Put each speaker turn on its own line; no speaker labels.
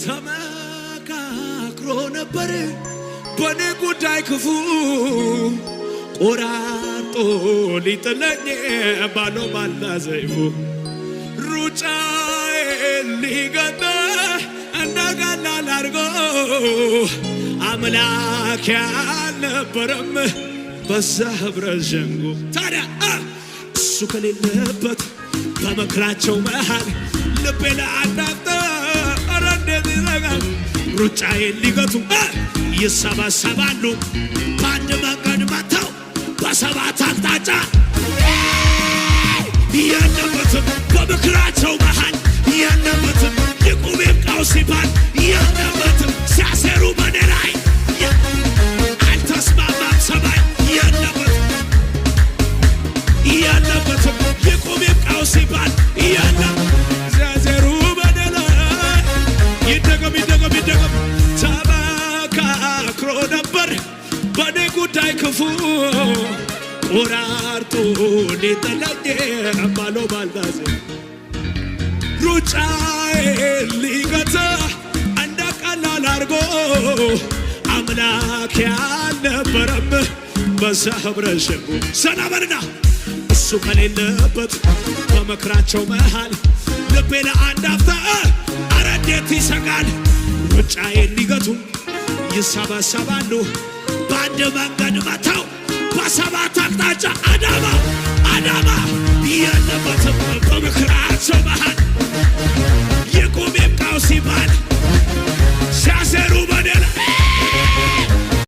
ተመካክሮ ነበር በኔ ጉዳይ ክፉ ቆራጦ ሊጥለኝ ባለው ባላ ዘይፉ ሩጫዬን ሊገታ እንደቀላል አድርጎ አምላክ ያልነበረም በዛ ህብረት ሸንጎ ታዲያ እሱ ከሌለበት በመክራቸው መሃል ልቤ ለአዳምጠ ኧረ እንዴት ይዘጋል ሩጫዬን ሊገቱ ይሰበሰባሉ በአንድ መንገድ መጥተው በሰባት አቅጣጫ የለበትም በምክራቸው መሃል የለበትም ይቁም ይብቃው ሲባል የለበትም ሲያሴሩ በኔ ላይ አልተስማማም ሰማይ የለበትም ይቁም ይብቃው ሲባል ሲያሴሩ በኔ ላይ ይደገም ተመካክሮ ነበር በኔ ጉዳይ ክፉ ቆራርጦ ሊጥለኝ ባለው ባልዳዜ ሩጫዬን ሊገታ እንደ ቀላል አድርጎ አምላክ ያልነበረም በዛ ህብረት ሸንጎ ሰናበልና እሱ ከሌለበት በመክራቸው መሃል ልቤ ለአንድ አፍታ ኧረ እንዴት ይሰጋል ሩጫዬን ሊገቱ ይሰበሰባሉ በአንድ መንገድ መጥተው በሰባት አቅጣጫ አዳማ የለበትም በምክራቸው መሃል ይቁም ይብቃው ሲባል ሲያሴሩ በኔ ላይ